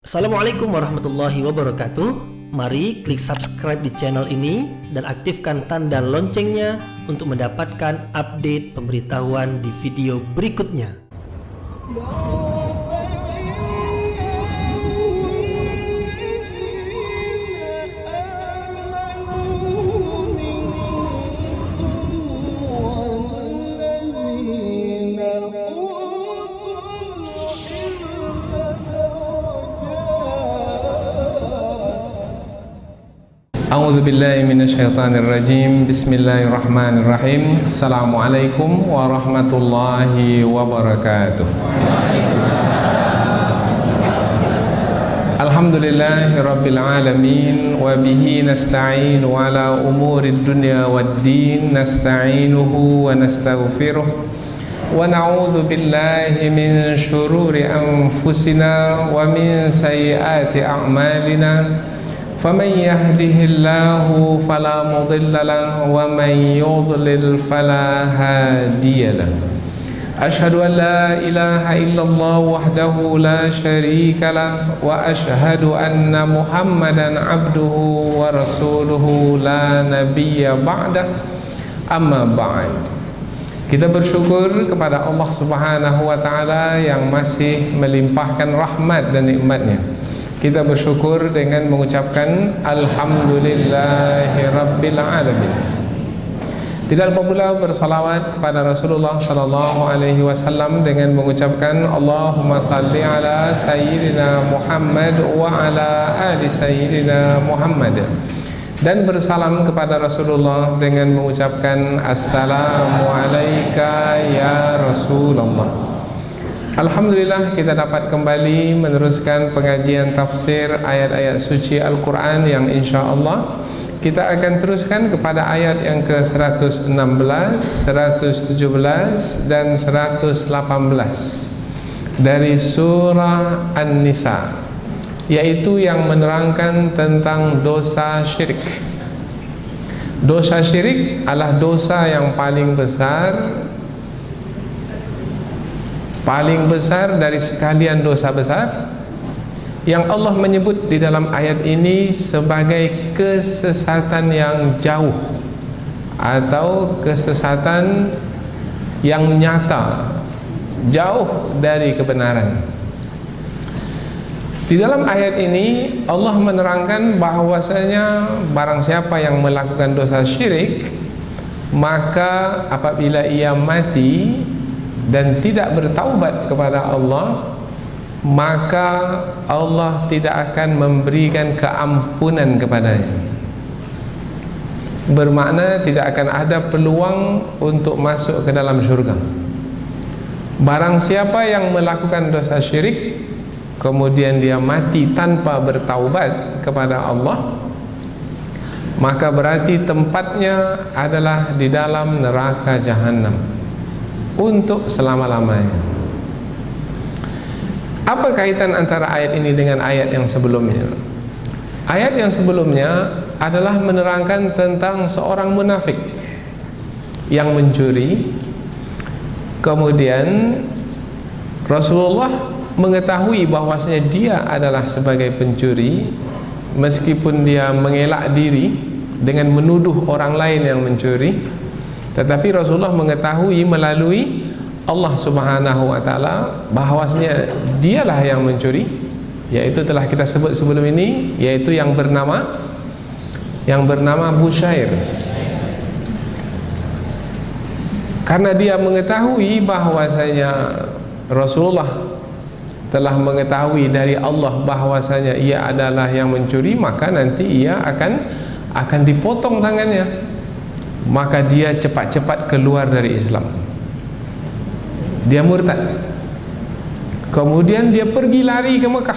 Assalamualaikum warahmatullahi wabarakatuh. Mari klik subscribe di channel ini dan aktifkan tanda loncengnya untuk mendapatkan update pemberitahuan di video berikutnya. A'udzu billahi minasyaitonir rajim. Bismillahirrahmanirrahim. Assalamualaikum warahmatullahi wabarakatuh. Alhamdulillahirabbil alamin wa bihi nasta'inu ala umurid dunya waddin. Nasta'inuhu wa nastaghfiruh wa na'udzu billahi min syururi anfusina wa min sayyiati a'malina. فمن يهده الله فلا مضل له ومن يضلل فلا هادي له أشهد أن لا إله إلا الله وحده لا شريك له وأشهد أن محمدا عبده ورسوله لا نبي بعده أما بعد. Kita bersyukur kepada Allah Subhanahu wa taala yang masih melimpahkan rahmat dan nikmatnya. Kita bersyukur dengan mengucapkan Alhamdulillahi Rabbil Alamin. Tidak lupa pula bersalawat kepada Rasulullah Sallallahu Alaihi Wasallam dengan mengucapkan Allahumma salli ala Sayyidina Muhammad wa ala ali Sayyidina Muhammad, dan bersalam kepada Rasulullah dengan mengucapkan Assalamu alayka ya Rasulullah. Alhamdulillah, kita dapat kembali meneruskan pengajian tafsir ayat-ayat suci Al-Quran yang insyaAllah kita akan teruskan kepada ayat yang ke-116, 117 dan 118 dari surah An-Nisa, yaitu yang menerangkan tentang dosa syirik. Dosa syirik adalah dosa yang paling besar dari sekalian dosa besar, yang Allah menyebut di dalam ayat ini sebagai kesesatan yang jauh atau kesesatan yang nyata, jauh dari kebenaran. Di dalam ayat ini Allah menerangkan bahwasanya barang siapa yang melakukan dosa syirik, maka apabila ia mati dan tidak bertaubat kepada Allah, maka Allah tidak akan memberikan keampunan kepadanya. Bermakna tidak akan ada peluang untuk masuk ke dalam syurga. Barang siapa yang melakukan dosa syirik kemudian dia mati tanpa bertaubat kepada Allah, maka berarti tempatnya adalah di dalam neraka jahanam untuk selama-lamanya. Apa kaitan antara ayat ini dengan ayat yang sebelumnya? Ayat yang sebelumnya adalah menerangkan tentang seorang munafik yang mencuri. Kemudian Rasulullah mengetahui bahwasanya dia adalah sebagai pencuri, meskipun dia mengelak diri dengan menuduh orang lain yang mencuri. Tetapi Rasulullah mengetahui melalui Allah Subhanahu wa taala bahwasanya dialah yang mencuri, yaitu telah kita sebut sebelum ini, yaitu yang bernama Bushair. Karena dia mengetahui bahwasanya Rasulullah telah mengetahui dari Allah bahwasanya ia adalah yang mencuri, maka nanti ia akan dipotong tangannya. Maka dia cepat-cepat keluar dari Islam. Dia murtad. Kemudian dia pergi lari ke Mekah.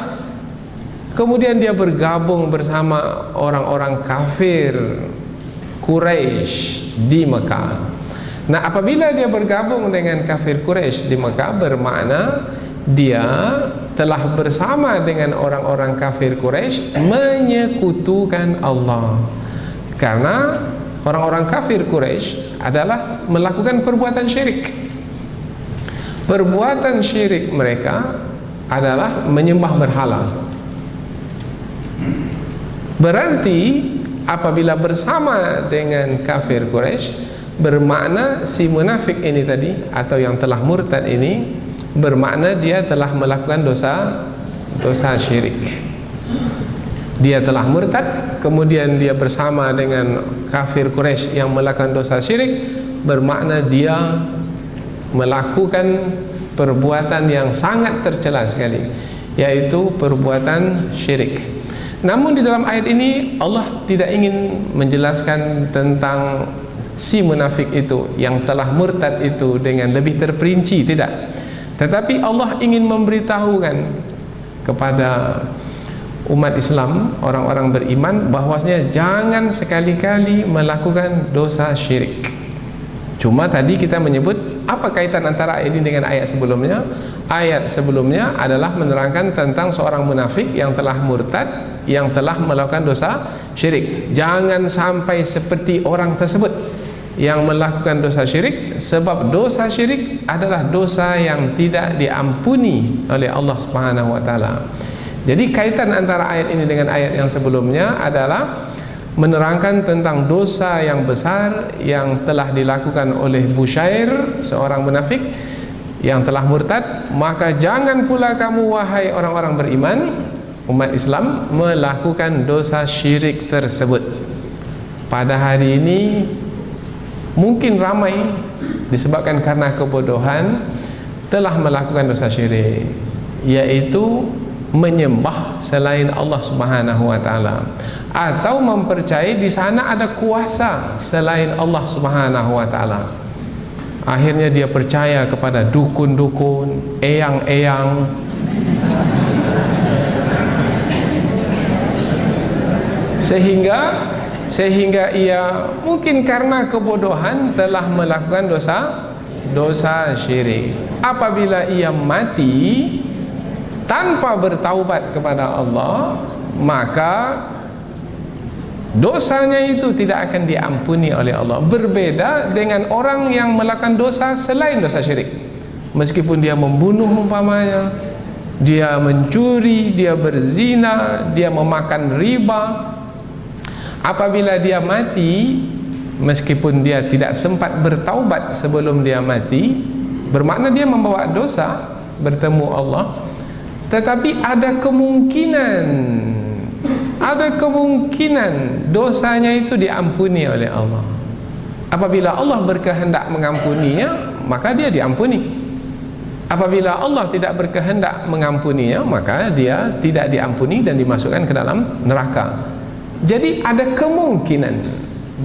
Kemudian dia bergabung bersama orang-orang kafir Quraisy di Mekah. Nah, apabila dia bergabung dengan kafir Quraisy di Mekah, bermakna dia telah bersama dengan orang-orang kafir Quraisy menyekutukan Allah. Karena orang-orang kafir Quraisy adalah melakukan perbuatan syirik. Perbuatan syirik mereka adalah menyembah berhala. Berarti apabila bersama dengan kafir Quraisy, bermakna si munafik ini tadi atau yang telah murtad ini, bermakna dia telah melakukan dosa syirik. Dia telah murtad, kemudian dia bersama dengan kafir Quraisy yang melakukan dosa syirik, bermakna dia melakukan perbuatan yang sangat tercela sekali, yaitu perbuatan syirik. Namun di dalam ayat ini Allah tidak ingin menjelaskan tentang si munafik itu yang telah murtad itu dengan lebih terperinci, tidak. Tetapi Allah ingin memberitahukan kepada umat Islam, orang-orang beriman, bahwasanya jangan sekali-kali melakukan dosa syirik. Cuma tadi kita menyebut apa kaitan antara ayat ini dengan ayat sebelumnya. Ayat sebelumnya adalah menerangkan tentang seorang munafik yang telah murtad, yang telah melakukan dosa syirik. Jangan sampai seperti orang tersebut yang melakukan dosa syirik, sebab dosa syirik adalah dosa yang tidak diampuni oleh Allah Subhanahu wa taala. Jadi kaitan antara ayat ini dengan ayat yang sebelumnya adalah menerangkan tentang dosa yang besar yang telah dilakukan oleh Bushair, seorang munafik yang telah murtad. Maka jangan pula kamu wahai orang-orang beriman, umat Islam, melakukan dosa syirik tersebut. Pada hari ini mungkin ramai disebabkan karena kebodohan telah melakukan dosa syirik, yaitu menyembah selain Allah Subhanahu wa taala, atau mempercayai di sana ada kuasa selain Allah Subhanahu wa taala. Akhirnya dia percaya kepada dukun-dukun, eyang-eyang, sehingga ia mungkin karena kebodohan telah melakukan dosa syirik. Apabila ia mati tanpa bertaubat kepada Allah, maka dosanya itu tidak akan diampuni oleh Allah. Berbeda dengan orang yang melakukan dosa selain dosa syirik. Meskipun dia membunuh umpamanya, dia mencuri, dia berzina, dia memakan riba, apabila dia mati, meskipun dia tidak sempat bertaubat sebelum dia mati, bermakna dia membawa dosa bertemu Allah. Tetapi ada kemungkinan dosanya itu diampuni oleh Allah. Apabila Allah berkehendak mengampuninya, maka dia diampuni. Apabila Allah tidak berkehendak mengampuninya, maka dia tidak diampuni dan dimasukkan ke dalam neraka. Jadi ada kemungkinan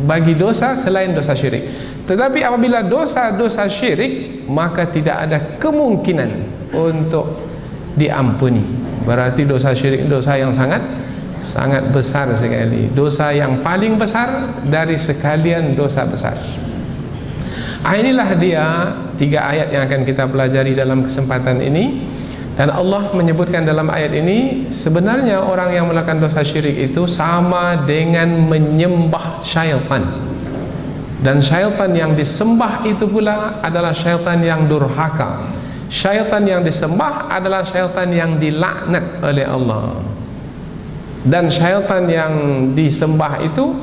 bagi dosa selain dosa syirik. Tetapi apabila dosa syirik, maka tidak ada kemungkinan untuk diampuni. Berarti dosa syirik dosa yang sangat besar sekali, dosa yang paling besar dari sekalian dosa besar. Inilah dia 3 ayat yang akan kita pelajari dalam kesempatan ini. Dan Allah menyebutkan dalam ayat ini, sebenarnya orang yang melakukan dosa syirik itu sama dengan menyembah syaitan. Dan syaitan yang disembah itu pula adalah syaitan yang durhaka. Syaitan yang disembah adalah syaitan yang dilaknat oleh Allah. Dan syaitan yang disembah itu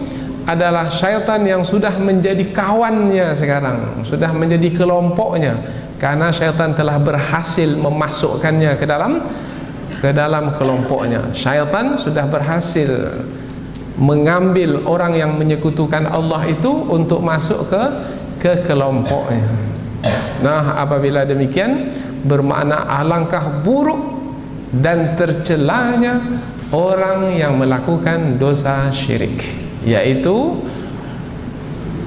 adalah syaitan yang sudah menjadi kawannya sekarang, sudah menjadi kelompoknya, karena syaitan telah berhasil memasukkannya ke dalam kelompoknya. Syaitan sudah berhasil mengambil orang yang menyekutukan Allah itu untuk masuk ke kelompoknya. Nah, apabila demikian, bermakna alangkah buruk dan tercelanya orang yang melakukan dosa syirik, yaitu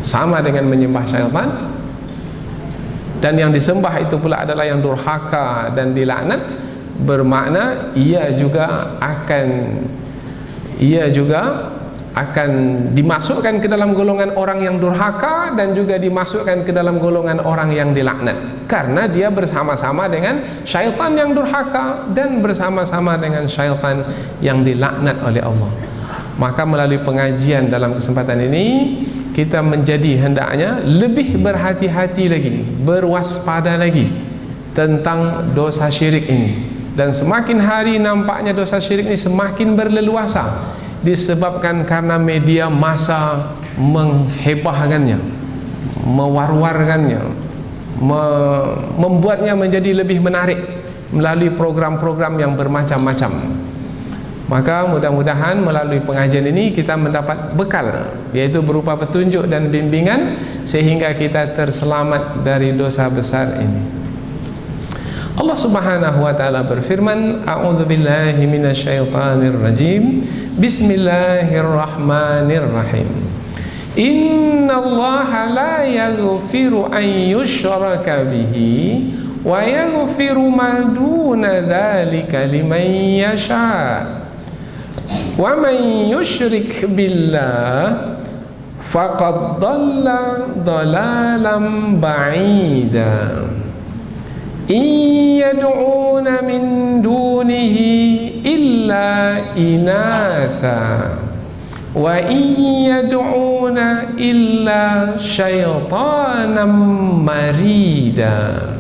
sama dengan menyembah syaitan. Dan yang disembah itu pula adalah yang durhaka dan dilaknat, bermakna ia juga akan dimasukkan ke dalam golongan orang yang durhaka dan juga dimasukkan ke dalam golongan orang yang dilaknat, karena dia bersama-sama dengan syaitan yang durhaka dan bersama-sama dengan syaitan yang dilaknat oleh Allah. Maka melalui pengajian dalam kesempatan ini, kita menjadi hendaknya lebih berhati-hati lagi, berwaspada lagi tentang dosa syirik ini. Dan semakin hari nampaknya dosa syirik ini semakin berleluasa. disebabkan karena media massa menghebahkannya, mewar-warkannya, membuatnya menjadi lebih menarik melalui program-program yang bermacam-macam. Maka mudah-mudahan melalui pengajian ini kita mendapat bekal, yaitu berupa petunjuk dan bimbingan, sehingga kita terselamat dari dosa besar ini. Allah Subhanahu wa taala berfirman, a'udzubillahi minasyaitonir rajim. Bismillahirrahmanirrahim. Innallaha la yaghfiru an yushraka bihi wa yaghfiru ma duna dzalika liman yasha. Wa man yushrik billah faqad dhalla dhalalan ba'ida. In yad'una min dunihi illa inatha wa in yad'una illa syaitanan marida.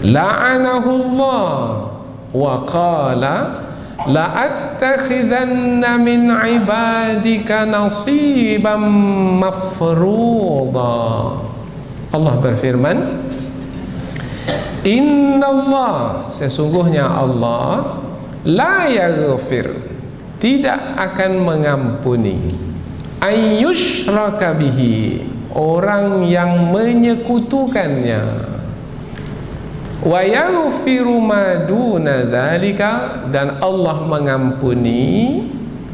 La'anahu Allah wa qala la'attakhidhanna min ibadika nasiban mafruḍa. Allah berfirman, Innallah, sesungguhnya Allah, la yaghfir, tidak akan mengampuni, ayyushraka bihi, orang yang menyekutukannya, wa yaghfiru ma duna dzalika, dan Allah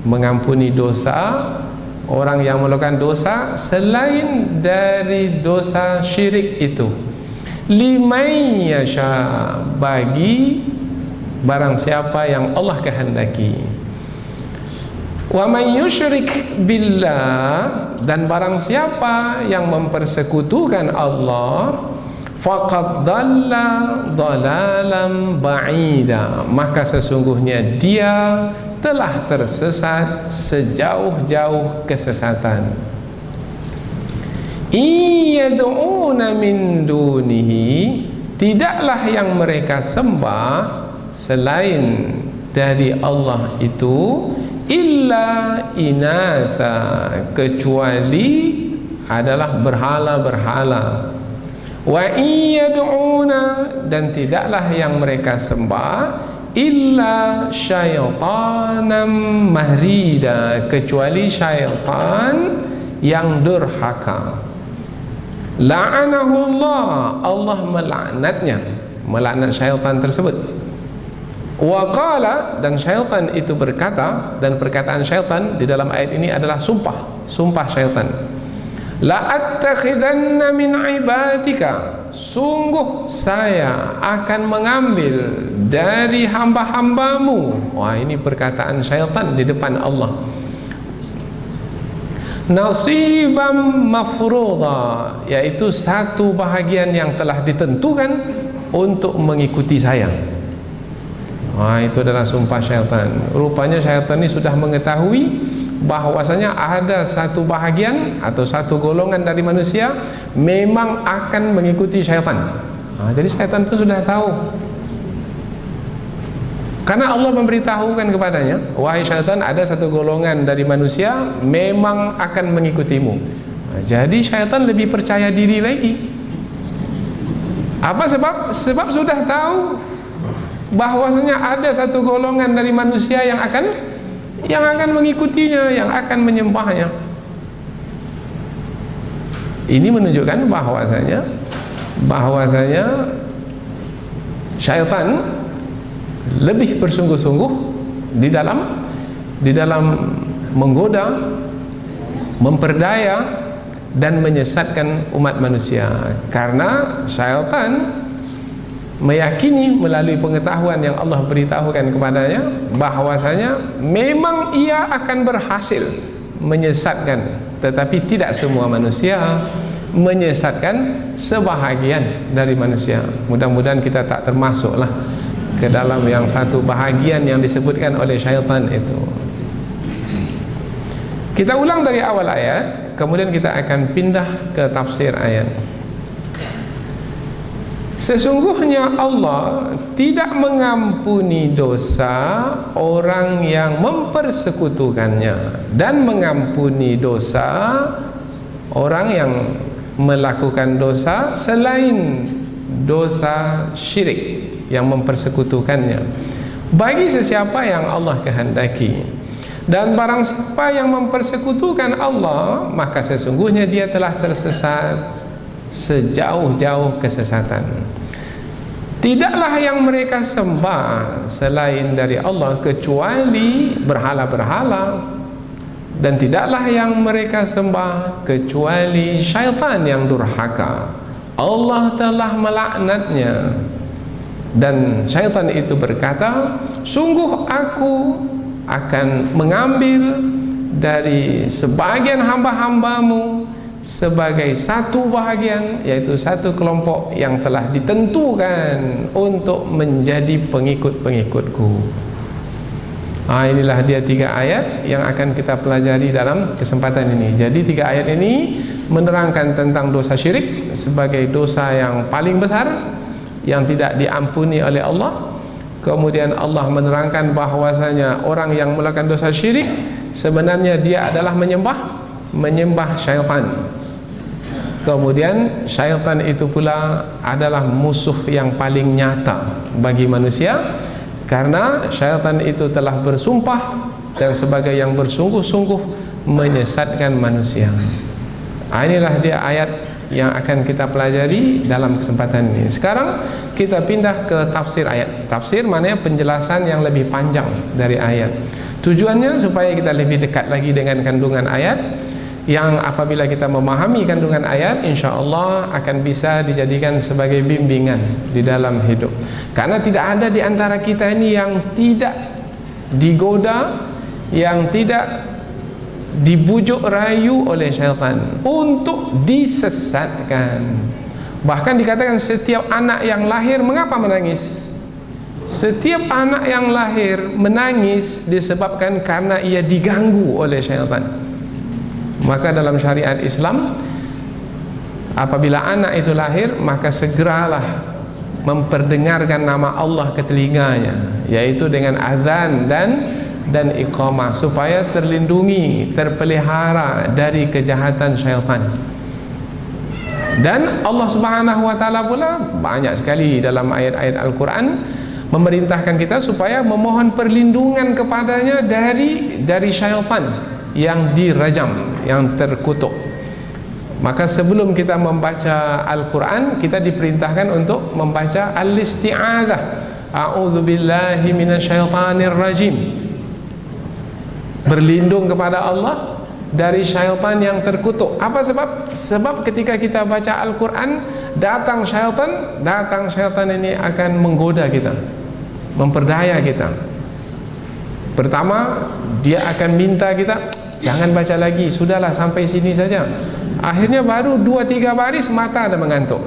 mengampuni dosa orang yang melakukan dosa selain dari dosa syirik itu, liman yasha, bagi barang siapa yang Allah kehendaki. Wa man yusyrik billah, dan barang siapa yang mempersekutukan Allah, faqad dhalla dhalalan ba'ida, maka sesungguhnya dia telah tersesat sejauh-jauh kesesatan. Iyad'una min dunihi, tidaklah yang mereka sembah selain dari Allah itu, illa inatha, kecuali adalah berhala-berhala. Wa iyad'una, dan tidaklah yang mereka sembah, illa syaitanan marida, kecuali syaitan yang durhaka. La'anahu Allah, Allah melaknatnya, melaknat syaitan tersebut. Wa qala, dan syaitan itu berkata, dan perkataan syaitan di dalam ayat ini adalah sumpah syaitan. La'attakhidhanna min ibadika, sungguh saya akan mengambil dari hamba-hambamu. Wah, ini perkataan syaitan di depan Allah. Nasiban mafruḍa, yaitu satu bahagian yang telah ditentukan untuk mengikuti saya. Wah, itu adalah sumpah syaitan. Rupanya syaitan ini sudah mengetahui bahwasanya ada satu bahagian atau satu golongan dari manusia memang akan mengikuti syaitan. Jadi syaitan pun sudah tahu, karena Allah memberitahukan kepadanya, wahai syaitan, ada satu golongan dari manusia memang akan mengikutimu. Jadi syaitan lebih percaya diri lagi. Apa sebab? Sebab sudah tahu bahwasanya ada satu golongan dari manusia yang akan mengikutinya, yang akan menyembahnya. Ini menunjukkan bahwasanya syaitan lebih bersungguh-sungguh di dalam menggoda, memperdaya dan menyesatkan umat manusia, karena syaitan meyakini melalui pengetahuan yang Allah beritahukan kepadanya bahwasanya memang ia akan berhasil menyesatkan, tetapi tidak semua manusia, menyesatkan sebahagian dari manusia. Mudah-mudahan kita tak termasuklah ke dalam yang satu bahagian yang disebutkan oleh syaitan itu. Kita ulang dari awal ayat, kemudian kita akan pindah ke tafsir ayat. Sesungguhnya Allah tidak mengampuni dosa orang yang mempersekutukannya, dan mengampuni dosa orang yang melakukan dosa selain dosa syirik yang mempersekutukannya, bagi sesiapa yang Allah kehendaki. Dan barang siapa yang mempersekutukan Allah, maka sesungguhnya dia telah tersesat sejauh-jauh kesesatan. Tidaklah yang mereka sembah selain dari Allah kecuali berhala-berhala, dan tidaklah yang mereka sembah kecuali syaitan yang durhaka. Allah telah melaknatnya. Dan syaitan itu berkata, sungguh aku akan mengambil dari sebagian hamba-hambamu sebagai satu bahagian, yaitu satu kelompok yang telah ditentukan untuk menjadi pengikut-pengikutku. Inilah dia 3 ayat yang akan kita pelajari dalam kesempatan ini. Jadi 3 ayat ini menerangkan tentang dosa syirik sebagai dosa yang paling besar yang tidak diampuni oleh Allah. Kemudian Allah menerangkan bahwasanya orang yang melakukan dosa syirik sebenarnya dia adalah menyembah syaitan. Kemudian syaitan itu pula adalah musuh yang paling nyata bagi manusia, karena syaitan itu telah bersumpah dan sebagai yang bersungguh-sungguh menyesatkan manusia. Inilah dia ayat yang akan kita pelajari dalam kesempatan ini. Sekarang kita pindah ke tafsir ayat. Tafsir maknanya penjelasan yang lebih panjang dari ayat. Tujuannya supaya kita lebih dekat lagi dengan kandungan ayat, yang apabila kita memahami kandungan ayat, insya Allah akan bisa dijadikan sebagai bimbingan di dalam hidup. Karena tidak ada di antara kita ini yang tidak digoda, yang tidak dibujuk rayu oleh syaitan untuk disesatkan. Bahkan dikatakan setiap anak yang lahir mengapa menangis? Setiap anak yang lahir menangis disebabkan karena ia diganggu oleh syaitan. Maka dalam syariat Islam, apabila anak itu lahir, maka segeralah memperdengarkan nama Allah ke telinganya, yaitu dengan azan dan iqamah, supaya terlindungi, terpelihara dari kejahatan syaitan. Dan Allah Subhanahu wa taala pula banyak sekali dalam ayat-ayat Al-Quran memerintahkan kita supaya memohon perlindungan kepadanya dari syaitan yang dirajam, yang terkutuk. Maka sebelum kita membaca Al-Quran, kita diperintahkan untuk membaca al-isti'adzah, a'udzubillahi minasyaitonir rajim, berlindung kepada Allah dari syaitan yang terkutuk. Apa sebab? Sebab ketika kita baca Al-Quran, datang syaitan ini akan menggoda kita, memperdaya kita. Pertama, dia akan minta kita, jangan baca lagi, sudahlah sampai sini saja. Akhirnya baru 2-3 baris mata dah mengantuk.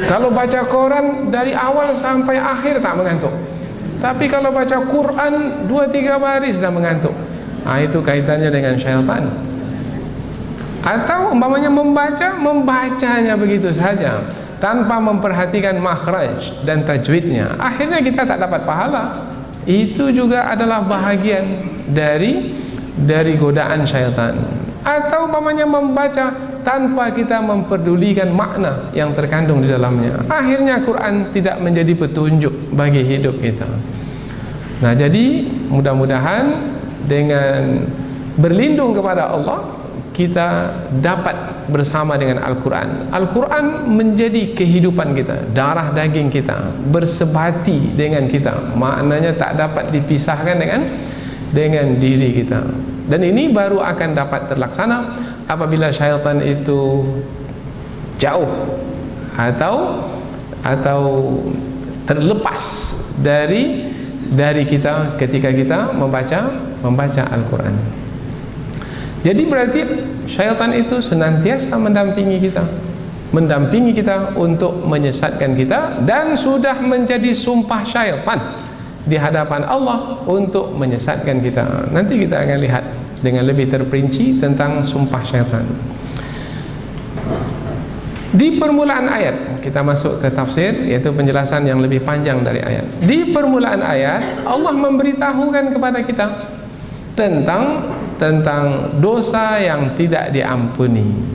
Kalau baca Quran dari awal sampai akhir tak mengantuk. Tapi kalau baca Quran 2-3 baris dah mengantuk. Itu kaitannya dengan syaitan. Atau umpamanya membacanya begitu saja tanpa memperhatikan makhraj dan tajwidnya, akhirnya kita tak dapat pahala. Itu juga adalah bahagian dari godaan syaitan. Atau umpamanya membaca tanpa kita memperdulikan makna yang terkandung di dalamnya, akhirnya Quran tidak menjadi petunjuk bagi hidup kita. Nah, jadi mudah-mudahan dengan berlindung kepada Allah, kita dapat bersama dengan Al-Quran. Al-Quran menjadi kehidupan kita, darah daging kita, bersebati dengan kita. Maknanya tak dapat dipisahkan dengan diri kita. Dan ini baru akan dapat terlaksana apabila syaitan itu jauh atau terlepas dari kita ketika kita membaca Al-Quran. Jadi berarti syaitan itu senantiasa mendampingi kita untuk menyesatkan kita, dan sudah menjadi sumpah syaitan di hadapan Allah untuk menyesatkan kita. Nanti kita akan lihat dengan lebih terperinci tentang sumpah syaitan. Di permulaan ayat, kita masuk ke tafsir, yaitu penjelasan yang lebih panjang dari ayat. Di permulaan ayat, Allah memberitahukan kepada kita tentang dosa yang tidak diampuni.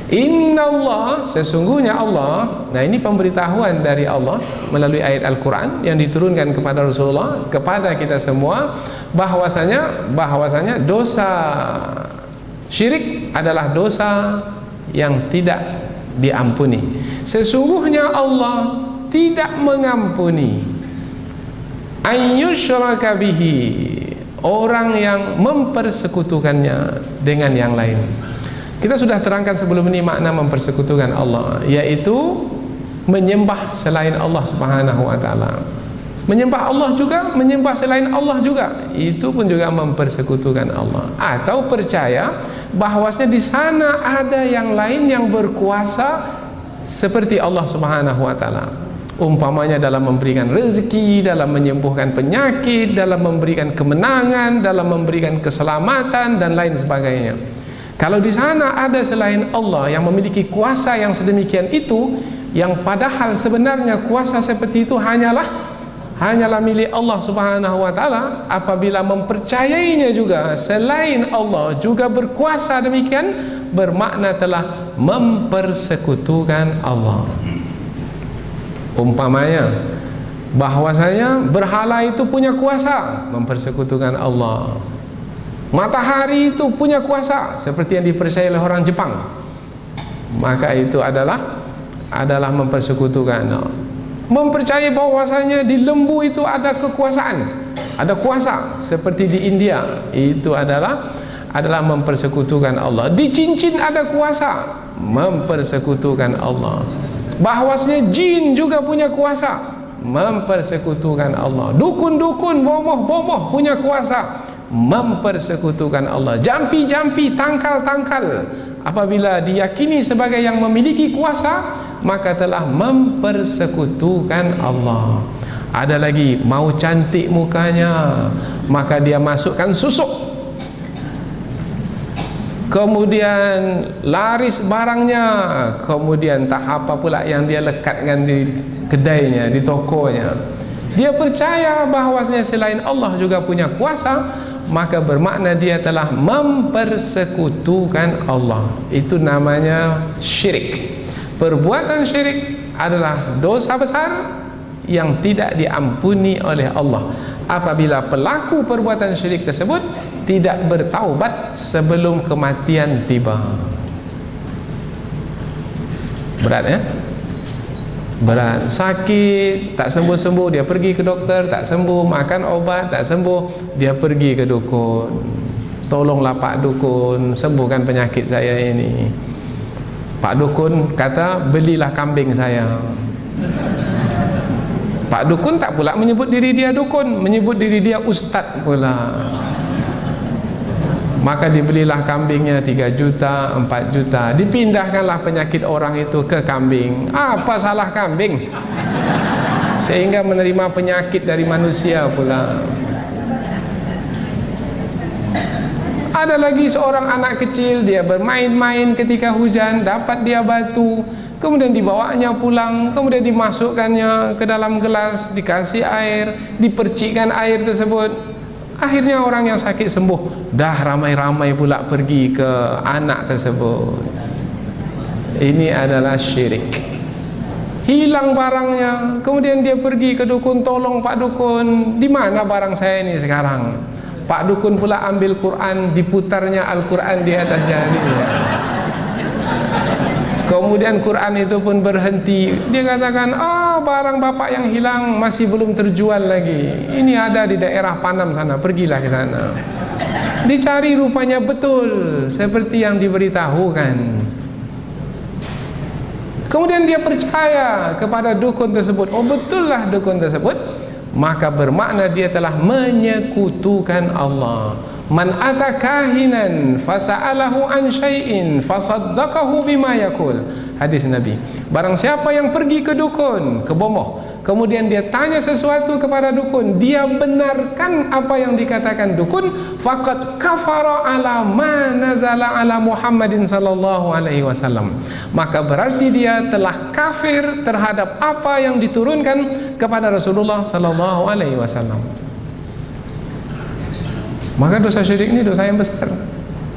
Inna Allah, sesungguhnya Allah. Nah, ini pemberitahuan dari Allah melalui ayat Al-Quran yang diturunkan kepada Rasulullah, kepada kita semua, bahwasanya dosa syirik adalah dosa yang tidak diampuni. Sesungguhnya Allah tidak mengampuni ayyushraka bihi, orang yang mempersekutukannya dengan yang lain. Kita sudah terangkan sebelum ini makna mempersekutukan Allah, yaitu menyembah selain Allah Subhanahu wa taala. Menyembah Allah juga, menyembah selain Allah juga, itu pun juga mempersekutukan Allah. Atau percaya bahwasanya di sana ada yang lain yang berkuasa seperti Allah Subhanahu wa taala. Umpamanya dalam memberikan rezeki, dalam menyembuhkan penyakit, dalam memberikan kemenangan, dalam memberikan keselamatan dan lain sebagainya. Kalau di sana ada selain Allah yang memiliki kuasa yang sedemikian itu, yang padahal sebenarnya kuasa seperti itu hanyalah milik Allah Subhanahu wa taala, apabila mempercayainya juga selain Allah juga berkuasa demikian, bermakna telah mempersekutukan Allah. Umpamanya bahwasanya berhala itu punya kuasa, mempersekutukan Allah. Matahari itu punya kuasa seperti yang dipercayai oleh orang Jepang, maka itu adalah mempersekutukan Allah. Mempercayai bahwasanya di lembu itu ada kekuasaan, ada kuasa seperti di India, itu adalah mempersekutukan Allah. Di cincin ada kuasa, mempersekutukan Allah. Bahwasanya jin juga punya kuasa, mempersekutukan Allah. Dukun-dukun, bomoh-bomoh punya kuasa, mempersekutukan Allah. Jampi-jampi, tangkal-tangkal, apabila diyakini sebagai yang memiliki kuasa, maka telah mempersekutukan Allah. Ada lagi, mau cantik mukanya, maka dia masukkan susuk. Kemudian laris barangnya, kemudian tak apa pula yang dia lekatkan di kedainya, di tokonya. Dia percaya bahwasanya selain Allah juga punya kuasa, maka bermakna dia telah mempersekutukan Allah. Itu namanya syirik. Perbuatan syirik adalah dosa besar yang tidak diampuni oleh Allah apabila pelaku perbuatan syirik tersebut tidak bertaubat sebelum kematian tiba. Berat ya? Berat. Sakit tak sembuh-sembuh, dia pergi ke dokter, tak sembuh. Makan obat tak sembuh, dia pergi ke dukun. Tolonglah Pak Dukun, sembuhkan penyakit saya ini. Pak Dukun kata, belilah kambing saya. Pak Dukun tak pula menyebut diri dia dukun, menyebut diri dia ustaz pula. Maka dibelilah kambingnya 3 juta, 4 juta. Dipindahkanlah penyakit orang itu ke kambing. Apa salah kambing? Sehingga menerima penyakit dari manusia pula. Ada lagi seorang anak kecil, dia bermain-main ketika hujan, dapat dia batu, kemudian dibawanya pulang, kemudian dimasukkannya ke dalam gelas, dikasih air, dipercikkan air tersebut. Akhirnya orang yang sakit sembuh. Dah ramai-ramai pula pergi ke anak tersebut. Ini adalah syirik. Hilang barangnya, kemudian dia pergi ke dukun, tolong Pak Dukun, di mana barang saya ini sekarang? Pak Dukun pula ambil Quran, diputarnya Al-Quran di atas jarinya. Kemudian Quran itu pun berhenti. Dia katakan, barang bapak yang hilang masih belum terjual lagi. Ini ada di daerah Panam sana, pergilah ke sana. Dicari, rupanya betul seperti yang diberitahukan. Kemudian dia percaya kepada dukun tersebut. Oh, betullah dukun tersebut. Maka bermakna dia telah menyekutukan Allah. Man ata kahinan fasa'alahu an syai'in fasaddaqahu bima yaqul. Hadis Nabi. Barang siapa yang pergi ke dukun, ke bomoh, kemudian dia tanya sesuatu kepada dukun, dia benarkan apa yang dikatakan dukun, faqad kafara ala ma nazala ala Muhammadin sallallahu alaihi wasallam, maka berarti dia telah kafir terhadap apa yang diturunkan kepada Rasulullah sallallahu alaihi wasallam. Maka dosa syirik ini dosa yang besar.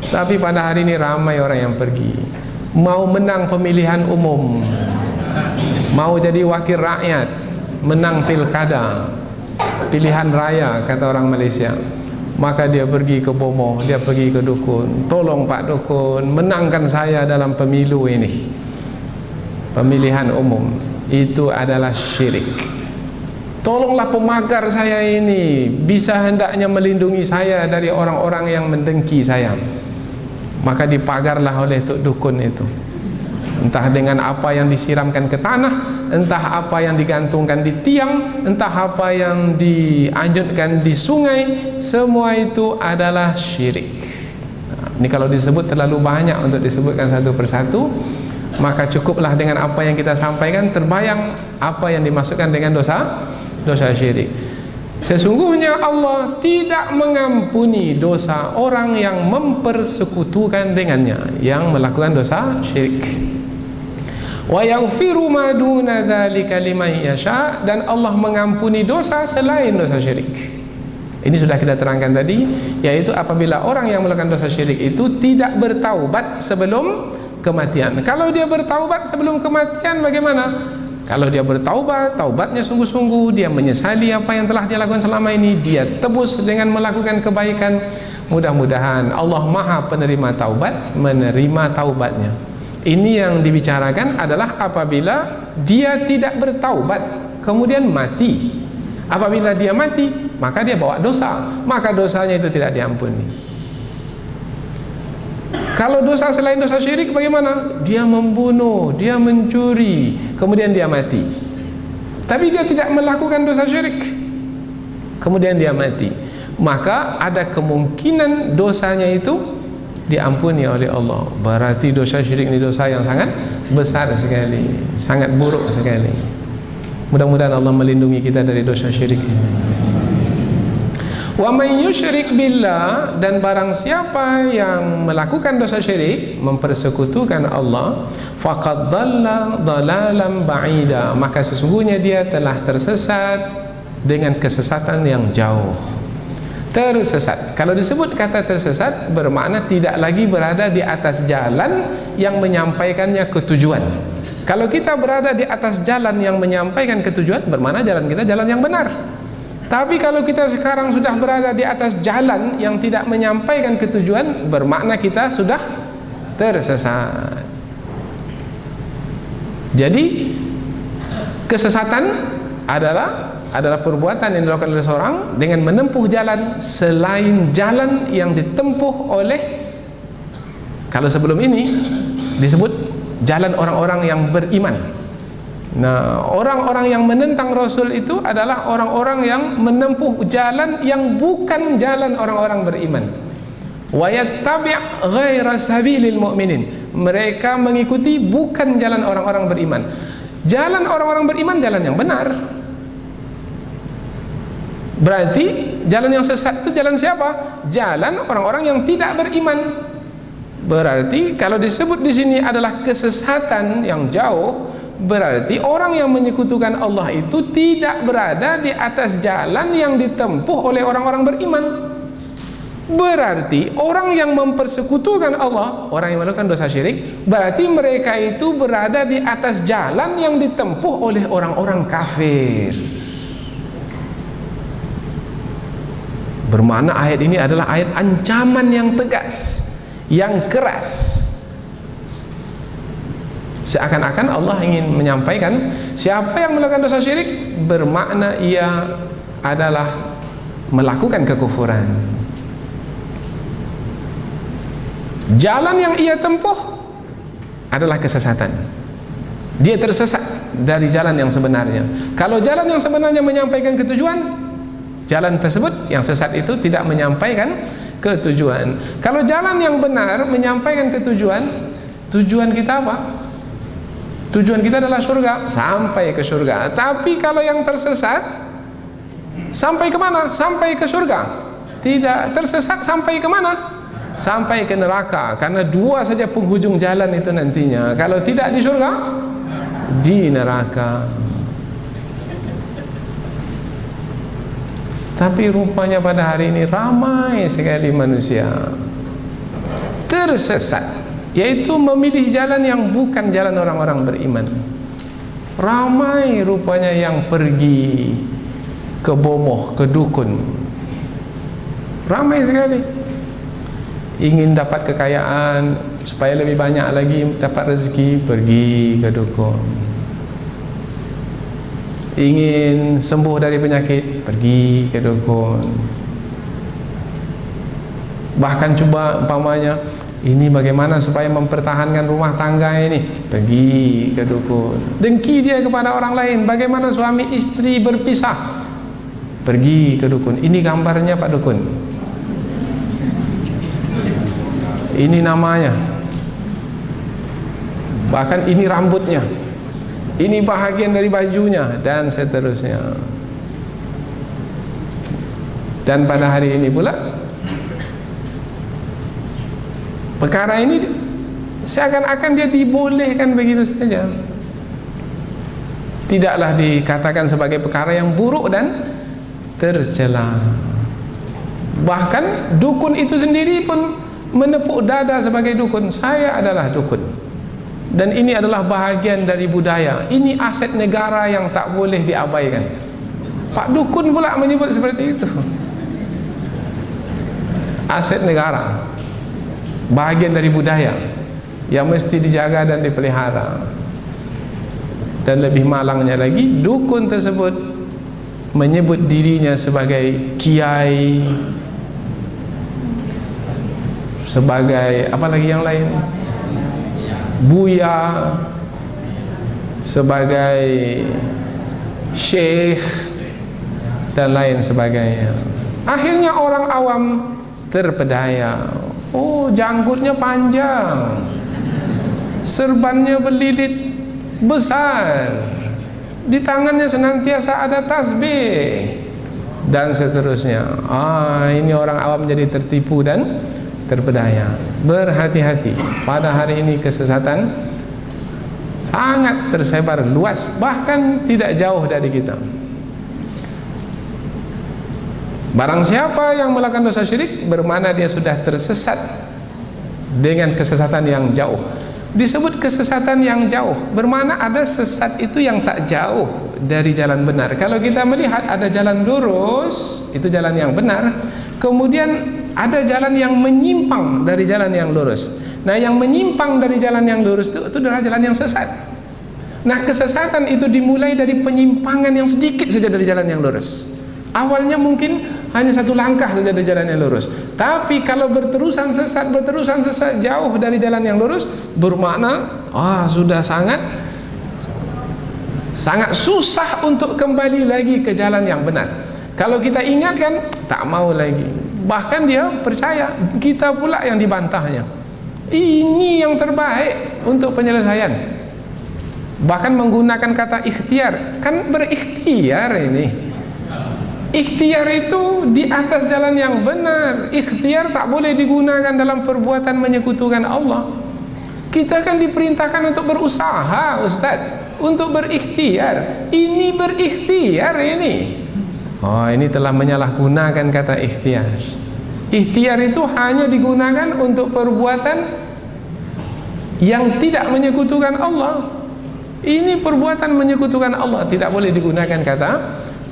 Tapi pada hari ini ramai orang yang pergi mau menang pemilihan umum, mau jadi wakil rakyat, menang pilkada, pilihan raya kata orang Malaysia, maka dia pergi ke bomoh, dia pergi ke dukun, tolong Pak Dukun menangkan saya dalam pemilu ini, pemilihan umum. Itu adalah syirik. Tolonglah pemagar saya ini, bisa hendaknya melindungi saya dari orang-orang yang mendengki saya. Maka dipagarlah oleh tuk dukun itu, entah dengan apa yang disiramkan ke tanah, entah apa yang digantungkan di tiang, entah apa yang dianjutkan di sungai, semua itu adalah syirik. Nah, ini kalau disebut terlalu banyak untuk disebutkan satu persatu, maka cukuplah dengan apa yang kita sampaikan terbayang apa yang dimaksudkan dengan dosa syirik. Sesungguhnya Allah tidak mengampuni dosa orang yang mempersekutukan dengannya, yang melakukan dosa syirik. Wa yaghfiru ma duna dzalika liman yasha, dan Allah mengampuni dosa selain dosa syirik. Ini sudah kita terangkan tadi, yaitu apabila orang yang melakukan dosa syirik itu tidak bertaubat sebelum kematian. Kalau dia bertaubat sebelum kematian bagaimana? Kalau dia bertaubat, taubatnya sungguh-sungguh, dia menyesali apa yang telah dia lakukan selama ini, dia tebus dengan melakukan kebaikan, mudah-mudahan Allah Maha penerima taubat, menerima taubatnya. Ini yang dibicarakan adalah apabila dia tidak bertaubat kemudian mati. Apabila dia mati, maka dia bawa dosa, maka dosanya itu tidak diampuni. Kalau dosa selain dosa syirik bagaimana? Dia membunuh, dia mencuri, kemudian dia mati. Tapi dia tidak melakukan dosa syirik, kemudian dia mati. Maka ada kemungkinan dosanya itu diampuni oleh Allah. Berarti dosa syirik ini dosa yang sangat besar sekali, sangat buruk sekali. Mudah-mudahan Allah melindungi kita dari dosa syirik ini. Wa may yusyrik billah, dan barang siapa yang melakukan dosa syirik, mempersekutukan Allah, faqad dhalla dhalalan ba'ida, maka sesungguhnya dia telah tersesat dengan kesesatan yang jauh. Tersesat, kalau disebut kata tersesat, bermakna tidak lagi berada di atas jalan yang menyampaikannya ke tujuan. Kalau kita berada di atas jalan yang menyampaikan ke tujuan, bermakna jalan kita jalan yang benar. Tapi kalau kita sekarang sudah berada di atas jalan yang tidak menyampaikan ke tujuan, bermakna kita sudah tersesat. Jadi kesesatan adalah perbuatan yang dilakukan oleh seorang dengan menempuh jalan selain jalan yang ditempuh oleh, kalau sebelum ini disebut jalan orang-orang yang beriman. Nah, orang-orang yang menentang Rasul itu adalah orang-orang yang menempuh jalan yang bukan jalan orang-orang beriman. Wa yattabi' ghaira sabilil mu'minin, mereka mengikuti bukan jalan orang-orang beriman. Jalan orang-orang beriman jalan yang benar. Berarti jalan yang sesat itu jalan siapa? Jalan orang-orang yang tidak beriman. Berarti kalau disebut di sini adalah kesesatan yang jauh, berarti orang yang menyekutukan Allah itu tidak berada di atas jalan yang ditempuh oleh orang-orang beriman. Berarti orang yang mempersekutukan Allah, orang yang melakukan dosa syirik, berarti mereka itu berada di atas jalan yang ditempuh oleh orang-orang kafir. Bermakna ayat ini adalah ayat ancaman yang tegas, yang keras. Seakan-akan Allah ingin menyampaikan siapa yang melakukan dosa syirik bermakna ia adalah melakukan kekufuran. Jalan yang ia tempuh adalah kesesatan. Dia tersesat dari jalan yang sebenarnya. Kalau jalan yang sebenarnya menyampaikan ke tujuan, jalan tersebut yang sesat itu tidak menyampaikan ke tujuan. Kalau jalan yang benar menyampaikan ke tujuan, tujuan kita apa? Tujuan kita adalah surga, sampai ke surga. Tapi kalau yang tersesat, sampai ke mana? Sampai ke surga. Tidak tersesat, sampai ke mana? Sampai ke neraka. Karena dua saja penghujung jalan itu nantinya. Kalau tidak di surga, di neraka. Tapi rupanya pada hari ini ramai sekali manusia tersesat, yaitu memilih jalan yang bukan jalan orang-orang beriman. Ramai rupanya yang pergi ke bomoh, ke dukun. Ramai sekali. Ingin dapat kekayaan, supaya lebih banyak lagi dapat rezeki, pergi ke dukun. Ingin sembuh dari penyakit, pergi ke dukun. Bahkan coba umpamanya, ini bagaimana supaya mempertahankan rumah tangga ini, pergi ke dukun. Dengki dia kepada orang lain, bagaimana suami istri berpisah, pergi ke dukun. Ini gambarnya Pak Dukun, ini namanya, bahkan ini rambutnya, ini bahagian dari bajunya, dan seterusnya. Dan pada hari ini pula perkara ini seakan-akan dia dibolehkan begitu saja. Tidaklah dikatakan sebagai perkara yang buruk dan tercela. Bahkan dukun itu sendiri pun menepuk dada sebagai dukun. Saya adalah dukun, dan ini adalah bahagian dari budaya. Ini aset negara yang tak boleh diabaikan. Pak Dukun pula menyebut seperti itu. Aset negara, bahagian dari budaya yang mesti dijaga dan dipelihara. Dan lebih malangnya lagi, dukun tersebut menyebut dirinya sebagai kiai, sebagai apa lagi yang lain, buya, sebagai syekh, dan lain sebagainya. Akhirnya orang awam terpedaya. Oh, janggutnya panjang, serbannya berlilit besar, di tangannya senantiasa ada tasbih, dan seterusnya. Ini orang awam jadi tertipu dan terpedaya. Berhati-hati, pada hari ini kesesatan sangat tersebar luas, bahkan tidak jauh dari kita. Barang siapa yang melakukan dosa syirik, bermakna dia sudah tersesat dengan kesesatan yang jauh. Disebut kesesatan yang jauh, bermakna ada sesat itu yang tak jauh dari jalan benar. Kalau kita melihat ada jalan lurus, itu jalan yang benar. Kemudian ada jalan yang menyimpang dari jalan yang lurus. Nah, yang menyimpang dari jalan yang lurus itu adalah jalan yang sesat. Nah, kesesatan itu dimulai dari penyimpangan yang sedikit saja dari jalan yang lurus. Awalnya mungkin hanya satu langkah saja dari jalan yang lurus, tapi kalau berterusan sesat jauh dari jalan yang lurus, bermakna sudah sangat susah untuk kembali lagi ke jalan yang benar. Kalau kita ingatkan, tak mau lagi. Bahkan dia percaya kita pula yang dibantahnya. Ini yang terbaik untuk penyelesaian. Bahkan menggunakan kata ikhtiar. Kan berikhtiar ini. Ikhtiar itu di atas jalan yang benar. Ikhtiar tak boleh digunakan dalam perbuatan menyekutukan Allah. Kita kan diperintahkan untuk berusaha, Ustaz, untuk berikhtiar. Ini berikhtiar ini. Ini telah menyalahgunakan kata ikhtiar. Ikhtiar itu hanya digunakan untuk perbuatan yang tidak menyekutukan Allah. Ini perbuatan menyekutukan Allah, tidak boleh digunakan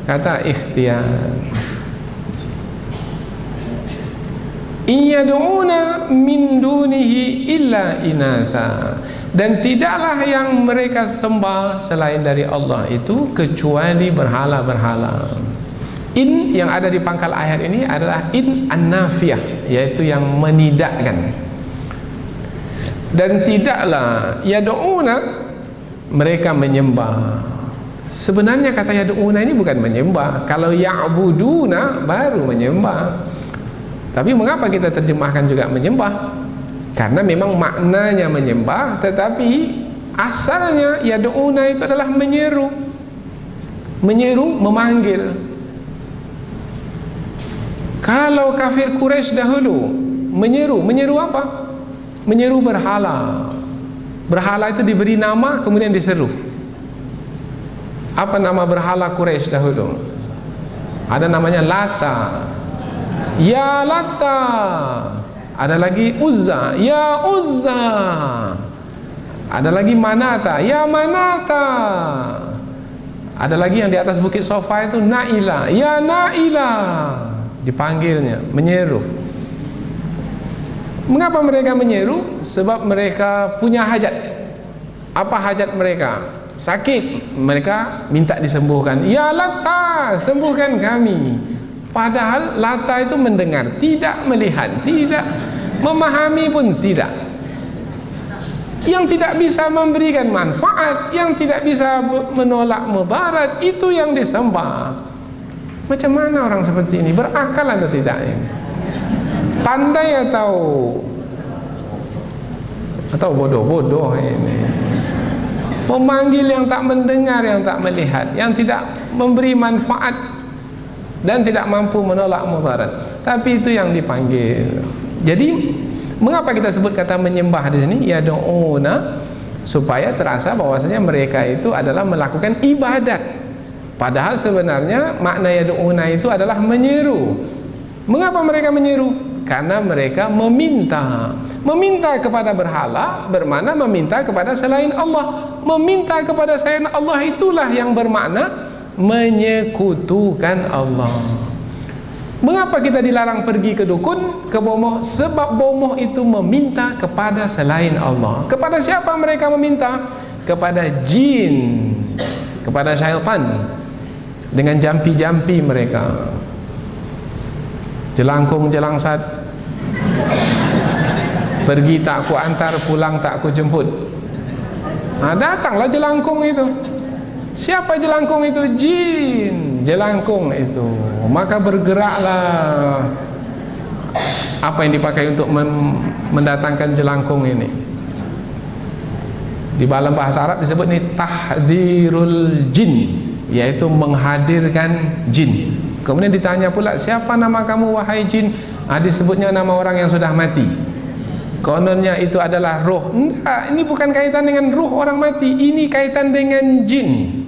kata ikhtiar. Iyad'una min dunihi illa inatha, dan tidaklah yang mereka sembah selain dari Allah itu kecuali berhala-berhala. In yang ada di pangkal ayat ini adalah in an-nafiyah, yaitu yang menidakkan. Dan tidaklah yad'una, mereka menyembah. Sebenarnya kata yad'una ini bukan menyembah. Kalau ya'buduna baru menyembah. Tapi mengapa kita terjemahkan juga menyembah? Karena memang maknanya menyembah, tetapi Asalnya yad'una itu adalah menyeru. Menyeru, memanggil. Kalau kafir Quraisy dahulu menyeru apa? Menyeru berhala. Berhala itu diberi nama kemudian diseru. Apa nama berhala Quraisy dahulu? Ada namanya Lata. Ya Lata. Ada lagi Uzza. Ya Uzza. Ada lagi Manata. Ya Manata. Ada lagi yang di atas bukit Sofa itu Naila. Ya Naila. Dipanggilnya, menyeru. Mengapa mereka menyeru? Sebab mereka punya hajat. Apa hajat mereka? Sakit, mereka minta disembuhkan. Ya Lata, sembuhkan kami. Padahal Lata itu mendengar, tidak melihat, tidak memahami pun tidak. Yang tidak bisa memberikan manfaat, yang tidak bisa menolak mudarat, itu yang disembah. Macam mana orang seperti ini? Berakal atau tidak ini? Pandai atau bodoh-bodoh ini? Memanggil yang tak mendengar, yang tak melihat, yang tidak memberi manfaat dan tidak mampu menolak mudarat. Tapi itu yang dipanggil. Jadi mengapa kita sebut kata menyembah di sini? Yad'una, supaya terasa bahwasanya mereka itu adalah melakukan ibadat. Padahal sebenarnya makna yad'una itu adalah menyeru. Mengapa mereka menyeru? Karena mereka meminta kepada berhala, bermakna meminta kepada selain Allah. Meminta kepada selain Allah itulah yang bermakna menyekutukan Allah. Mengapa kita dilarang pergi ke dukun, ke bomoh? Sebab bomoh itu meminta kepada selain Allah. Kepada siapa mereka meminta? Kepada jin, kepada syaitan, dengan jampi-jampi mereka. Jelangkung jelangsat, pergi tak ku antar, pulang tak ku jemput. Datanglah jelangkung itu. Siapa jelangkung itu? Jin jelangkung itu. Maka bergeraklah. Apa yang dipakai untuk mendatangkan jelangkung ini? Di dalam bahasa Arab disebut ini tahdirul jin, yaitu menghadirkan jin. Kemudian ditanya pula, siapa nama kamu wahai jin? Disebutnya nama orang yang sudah mati. Kononnya itu adalah roh. Enggak, ini bukan kaitan dengan roh orang mati, ini kaitan dengan jin.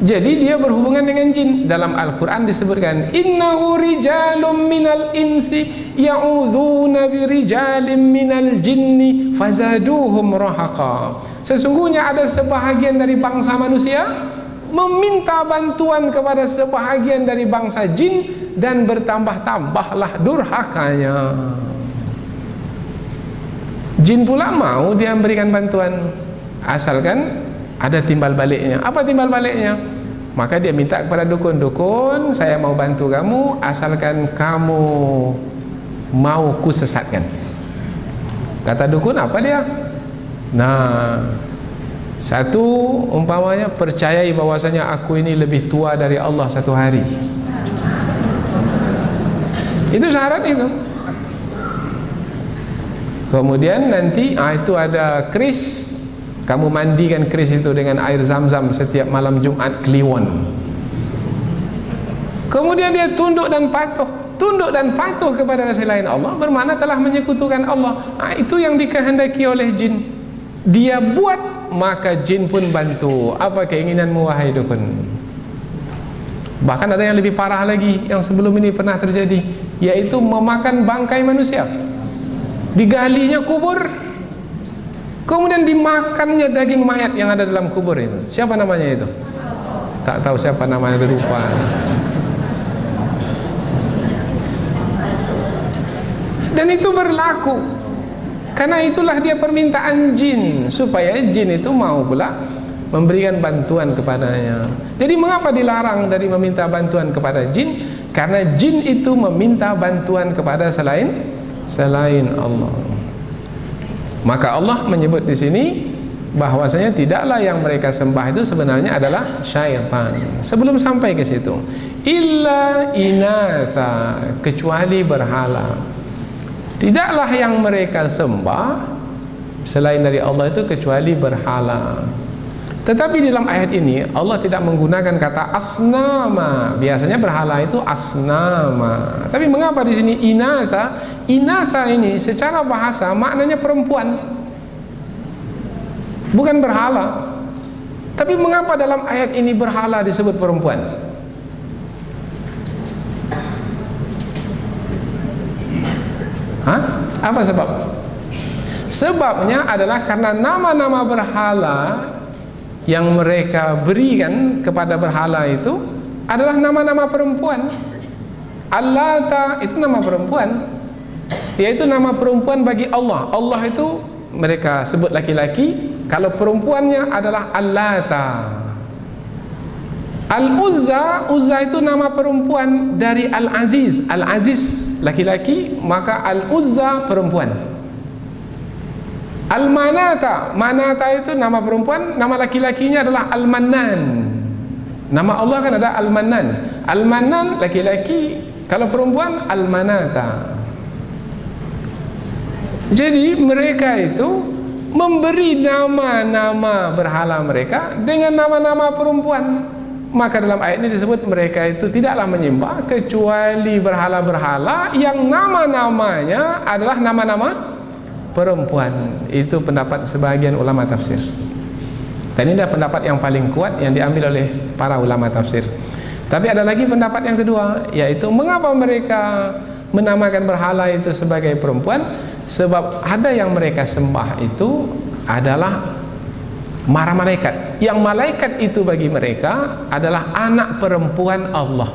Jadi dia berhubungan dengan jin. Dalam Al-Quran disebutkan, innahu rijalun minal insi ya'udhuna birijalin minal jinni fazaduhum rahaqa. Sesungguhnya ada sebahagian dari bangsa manusia meminta bantuan kepada sebahagian dari bangsa jin, dan bertambah-tambahlah durhakanya. Jin pula mau dia memberikan bantuan, asalkan ada timbal baliknya. Apa timbal baliknya? Maka dia minta kepada dukun-dukun, saya mau bantu kamu asalkan kamu mau ku sesatkan. Kata dukun apa dia? Nah, satu, umpamanya percayai bahwasanya aku ini lebih tua dari Allah 1 hari. Itu syarat itu. Kemudian nanti itu ada keris, kamu mandikan keris itu dengan air zam-zam setiap malam Jumat Kliwon. Kemudian dia tunduk dan patuh kepada selain Allah, bermakna telah menyekutukan Allah. Itu yang dikehendaki oleh jin. Dia buat, maka jin pun bantu. Apa keinginanmu wahai dukun? Bahkan ada yang lebih parah lagi yang sebelum ini pernah terjadi, yaitu memakan bangkai manusia. Digalinya kubur, kemudian dimakannya daging mayat yang ada dalam kubur itu. Siapa namanya itu? Tak tahu siapa namanya, berupa. Dan itu berlaku. Karena itulah dia permintaan jin, supaya jin itu mau pula memberikan bantuan kepadanya. Jadi mengapa dilarang dari meminta bantuan kepada jin? Karena jin itu meminta bantuan kepada selain Allah. Maka Allah menyebut di sini bahwasanya tidaklah yang mereka sembah itu sebenarnya adalah syaitan. Sebelum sampai ke situ, illa inatha, kecuali berhala. Tidaklah yang mereka sembah selain dari Allah itu kecuali berhala. Tetapi di dalam ayat ini Allah tidak menggunakan kata asnama. Biasanya berhala itu asnama. Tapi mengapa di sini inatha? Inatha ini secara bahasa maknanya perempuan, bukan berhala. Tapi mengapa dalam ayat ini berhala disebut perempuan? Hah? Apa sebab? Sebabnya adalah karena nama-nama berhala yang mereka berikan kepada berhala itu adalah nama-nama perempuan. Allata itu nama perempuan, yaitu nama perempuan bagi Allah. Allah itu mereka sebut laki-laki, kalau perempuannya adalah Allata. Al-Uzza, Uzza itu nama perempuan dari Al-Aziz. Al-Aziz laki-laki, maka Al-Uzza perempuan. Al-Manata, Manata itu nama perempuan, nama laki-lakinya adalah Al-Mannan. Nama Allah kan ada Al-Mannan. Al-Mannan laki-laki, kalau perempuan Al-Manata. Jadi mereka itu memberi nama-nama berhala mereka dengan nama-nama perempuan. Maka dalam ayat ini disebut mereka itu tidaklah menyembah kecuali berhala-berhala yang nama-namanya adalah nama-nama perempuan. Itu pendapat sebagian ulama tafsir. Dan ini adalah pendapat yang paling kuat yang diambil oleh para ulama tafsir. Tapi ada lagi pendapat yang kedua, yaitu mengapa mereka menamakan berhala itu sebagai perempuan? Sebab ada yang mereka sembah itu adalah para malaikat. Yang malaikat itu bagi mereka adalah anak perempuan Allah.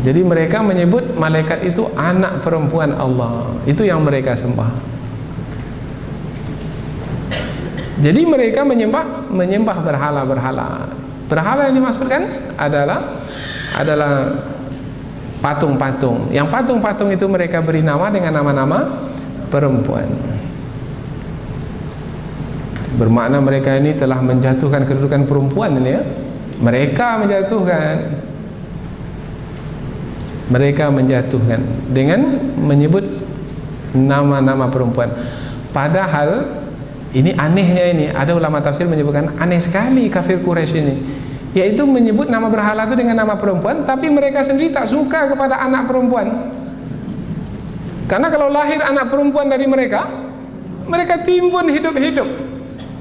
Jadi mereka menyebut malaikat itu anak perempuan Allah. Itu yang mereka sembah. Jadi mereka menyembah berhala-berhala. Berhala yang dimaksudkan adalah patung-patung. Yang patung-patung itu mereka beri nama dengan nama-nama perempuan. Bermakna mereka ini telah menjatuhkan kedudukan perempuan ini ya. Mereka menjatuhkan dengan menyebut nama-nama perempuan. Padahal ini anehnya ini, ada ulama tafsir menyebutkan aneh sekali kafir Quraisy ini, yaitu menyebut nama berhala itu dengan nama perempuan, tapi mereka sendiri tak suka kepada anak perempuan. Karena kalau lahir anak perempuan dari mereka, mereka timbun hidup-hidup.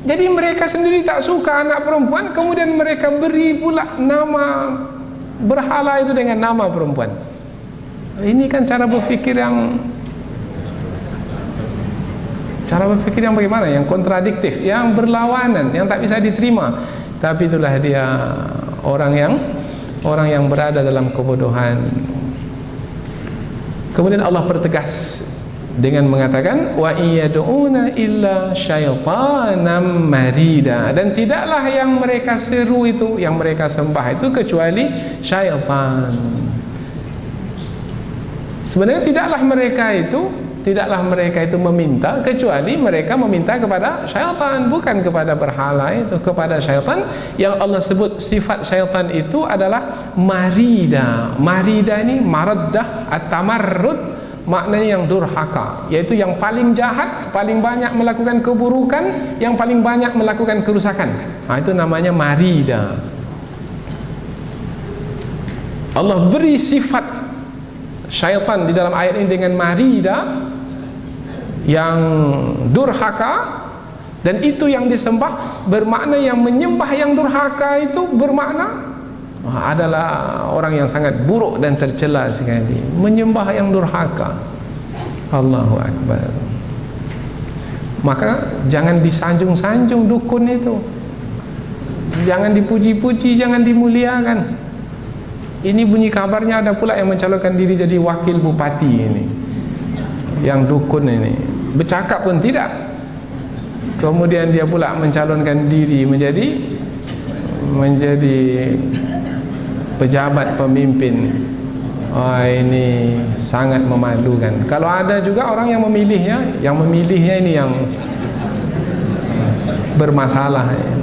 Jadi mereka sendiri tak suka anak perempuan, kemudian mereka beri pula nama berhala itu dengan nama perempuan. Ini kan cara berpikir yang bagaimana? Yang kontradiktif, yang berlawanan, yang tak bisa diterima. Tapi itulah dia orang yang berada dalam kebodohan. Kemudian Allah pertegas dengan mengatakan wa iyad'una illa syaitanam marida, dan tidaklah yang mereka seru itu, yang mereka sembah itu kecuali syaitan. Sebenarnya tidaklah mereka itu meminta, kecuali mereka meminta kepada syaitan, bukan kepada berhala itu, kepada syaitan. Yang Allah sebut sifat syaitan itu adalah marida. Marida ini maraddah at-tamarrud, maknanya yang durhaka, yaitu yang paling jahat, paling banyak melakukan keburukan, yang paling banyak melakukan kerusakan. Itu namanya marida. Allah beri sifat syaitan di dalam ayat ini dengan marida, yang durhaka, dan itu yang disembah bermakna yang menyembah yang durhaka itu bermakna adalah orang yang sangat buruk dan tercela sekali, menyembah yang durhaka. Allahu Akbar. Maka jangan disanjung-sanjung dukun itu, jangan dipuji-puji, jangan dimuliakan. Ini bunyi kabarnya ada pula yang mencalonkan diri jadi wakil bupati ini, yang dukun ini, bercakap pun tidak. Kemudian dia pula mencalonkan diri menjadi pejabat pemimpin. Ini sangat memalukan. Kalau ada juga orang yang memilihnya ini yang bermasalah.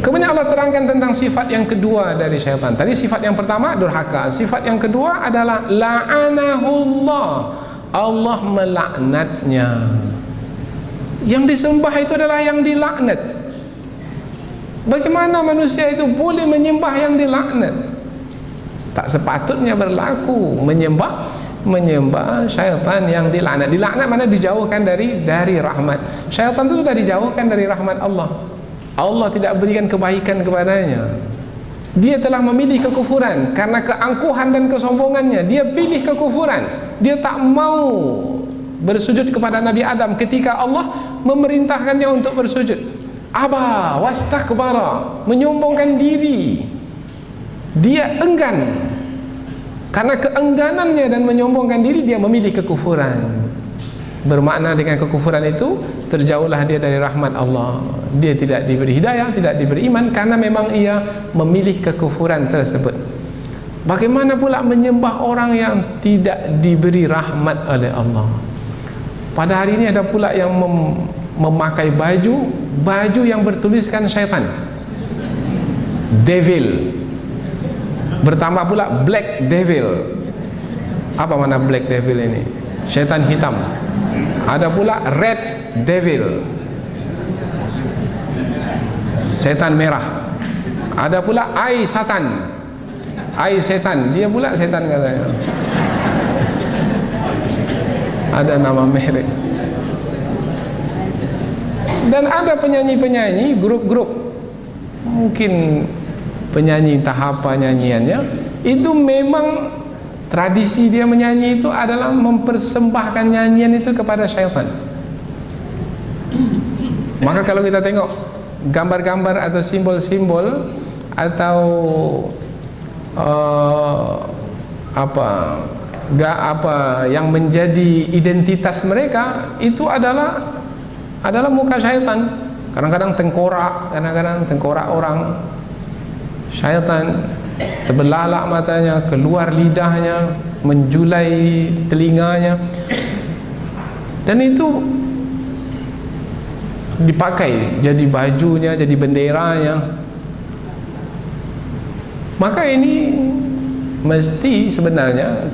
Kemudian Allah terangkan tentang sifat yang kedua dari syaitan. Tadi sifat yang pertama durhaka, sifat yang kedua adalah la'anahullah. Allah melaknatnya. Yang disembah itu adalah yang dilaknat. Bagaimana manusia itu boleh menyembah yang dilaknat? Tak sepatutnya berlaku menyembah syaitan yang dilaknat. Dilaknat mana? Dijauhkan dari rahmat. Syaitan itu sudah dijauhkan dari rahmat Allah. Allah tidak berikan kebaikan kepadanya. Dia telah memilih kekufuran karena keangkuhan dan kesombongannya. Dia pilih kekufuran. Dia tak mau bersujud kepada Nabi Adam ketika Allah memerintahkannya untuk bersujud. Aba wastakbara, menyombongkan diri. Dia enggan. Karena keengganannya dan menyombongkan diri, dia memilih kekufuran. Bermakna dengan kekufuran itu terjauhlah dia dari rahmat Allah. Dia tidak diberi hidayah, tidak diberi iman karena memang ia memilih kekufuran tersebut. Bagaimana pula menyembah orang yang tidak diberi rahmat oleh Allah? Pada hari ini ada pula yang memakai baju yang bertuliskan syaitan, devil. Bertambah pula black devil. Apa mana black devil ini? Syaitan hitam. Ada pula red devil, setan merah. Ada pula eye satan, eye setan. Dia pula setan katanya. Ada nama merek. Dan ada penyanyi-penyanyi, grup-grup, mungkin penyanyi tahap nyanyiannya itu memang tradisi dia menyanyi itu adalah mempersembahkan nyanyian itu kepada syaitan. Maka kalau kita tengok gambar-gambar atau simbol-simbol atau apa yang menjadi identitas mereka itu adalah muka syaitan. Kadang-kadang tengkorak orang syaitan, terbelalak matanya, keluar lidahnya, menjulai telinganya, dan itu dipakai jadi bajunya, jadi benderanya. Maka ini mesti sebenarnya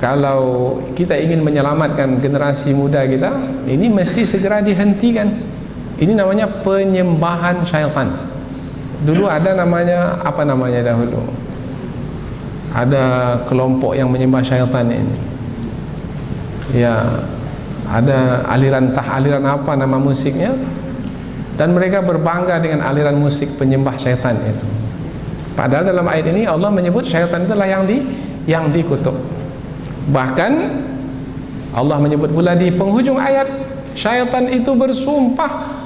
kalau kita ingin menyelamatkan generasi muda kita, ini mesti segera dihentikan. Ini namanya penyembahan syaitan. Dulu ada namanya, apa namanya dahulu? Ada kelompok yang menyembah syaitan ini. Ya, ada aliran apa nama musiknya, dan mereka berbangga dengan aliran musik penyembah syaitan itu. Padahal dalam ayat ini Allah menyebut syaitan itulah yang dikutuk. Bahkan Allah menyebut pula di penghujung ayat, syaitan itu bersumpah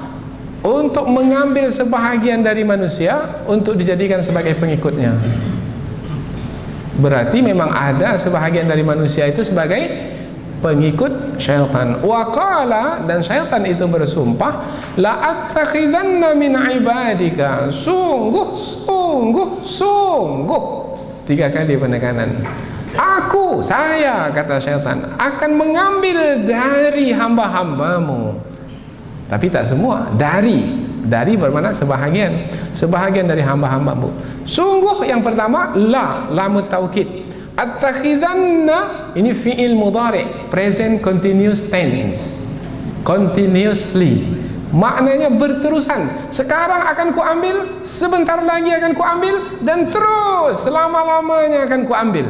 untuk mengambil sebahagian dari manusia untuk dijadikan sebagai pengikutnya. Berarti memang ada sebahagian dari manusia itu sebagai pengikut syaitan. Wa qala, dan syaitan itu bersumpah, la attakhidanna min ibadika, sungguh 3 kali penekanan. Saya kata syaitan akan mengambil dari hamba-hambamu. Tapi tak semua, dari bermakna sebahagian dari hamba-hambamu. Sungguh yang pertama lamut taukid. Attakhizanna ini fi'il mudhari, present continuous tense, continuously, maknanya berterusan. Sekarang akan kuambil, sebentar lagi akan kuambil, dan terus selama-lamanya akan kuambil.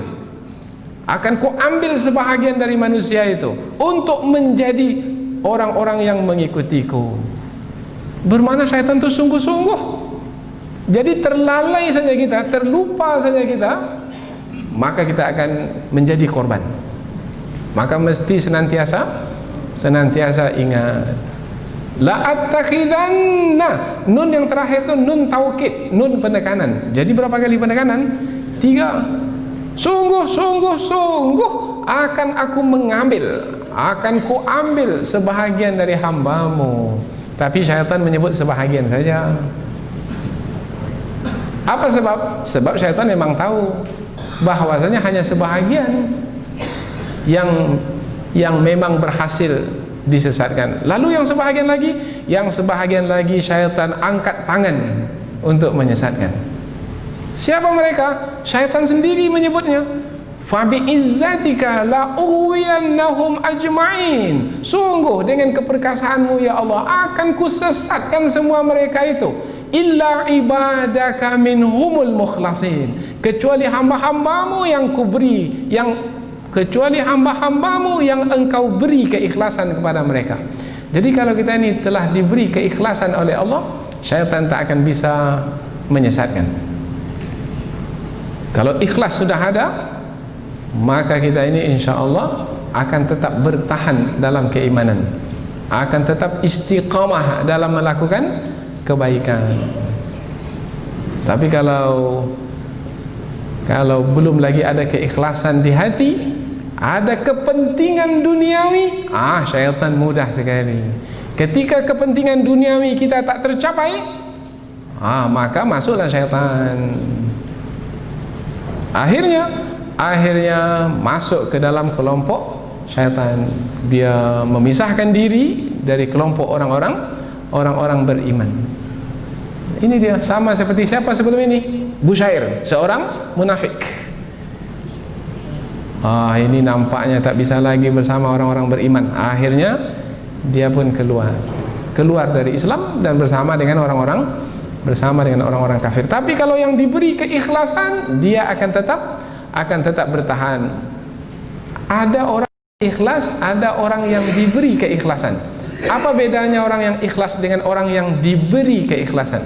Akan kuambil sebahagian dari manusia itu untuk menjadi orang-orang yang mengikutiku. Bermakna syaitan itu sungguh-sungguh. Jadi terlalai saja kita, terlupa saja kita, maka kita akan menjadi korban. Maka mesti senantiasa ingat. La attakhidanna, nun yang terakhir itu nun taukid, nun penekanan. Jadi berapa kali penekanan? 3. Sungguh akan aku mengambil, akan kuambil sebahagian dari hambamu. Tapi syaitan menyebut sebahagian saja. Apa sebab? Sebab syaitan memang tahu bahwasanya hanya sebahagian yang memang berhasil disesatkan. Lalu yang sebahagian lagi syaitan angkat tangan untuk menyesatkan. Siapa mereka? Syaitan sendiri menyebutnya. Fabi izzatika la ughwiyannahum ajma'in. Sungguh dengan keperkasaanmu ya Allah akan kusesatkan semua mereka itu. Illa ibadaka minhumul mukhlasin. Kecuali hamba-hambamu yang kuberi, kecuali hamba-hambamu yang engkau beri keikhlasan kepada mereka. Jadi kalau kita ini telah diberi keikhlasan oleh Allah, syaitan tak akan bisa menyesatkan. Kalau ikhlas sudah ada, maka kita ini insya Allah akan tetap bertahan dalam keimanan, akan tetap istiqamah dalam melakukan kebaikan. Tapi kalau belum lagi ada keikhlasan di hati, ada kepentingan duniawi, syaitan mudah sekali. Ketika kepentingan duniawi kita tak tercapai, maka masuklah syaitan. Akhirnya masuk ke dalam kelompok syaitan. Dia memisahkan diri dari kelompok orang-orang beriman. Ini dia sama seperti siapa sebelum ini? Busyair, seorang munafik. Ini nampaknya tak bisa lagi bersama orang-orang beriman. Akhirnya dia pun keluar dari Islam dan bersama dengan orang-orang kafir. Tapi kalau yang diberi keikhlasan, dia akan tetap bertahan. Ada orang ikhlas, ada orang yang diberi keikhlasan. Apa bedanya orang yang ikhlas dengan orang yang diberi keikhlasan?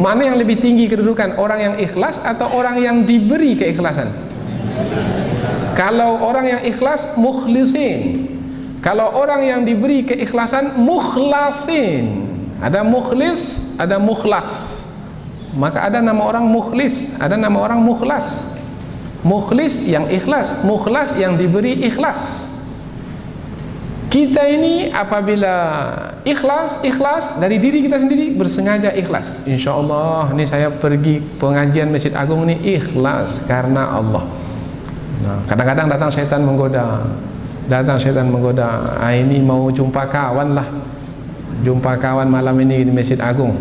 Mana yang lebih tinggi kedudukan, orang yang ikhlas atau orang yang diberi keikhlasan? Kalau orang yang ikhlas, mukhlisin. Kalau orang yang diberi keikhlasan, mukhlasin. Ada mukhlis, ada mukhlas. Maka ada nama orang mukhlis, ada nama orang mukhlas. Mukhlis yang ikhlas, mukhlas yang diberi ikhlas. Kita ini apabila ikhlas dari diri kita sendiri, bersengaja ikhlas. Insya Allah ini saya pergi pengajian Masjid Agung ini ikhlas karena Allah. Kadang-kadang datang syaitan menggoda. Ini mau jumpa kawan lah, jumpa kawan malam ini di Masjid Agung.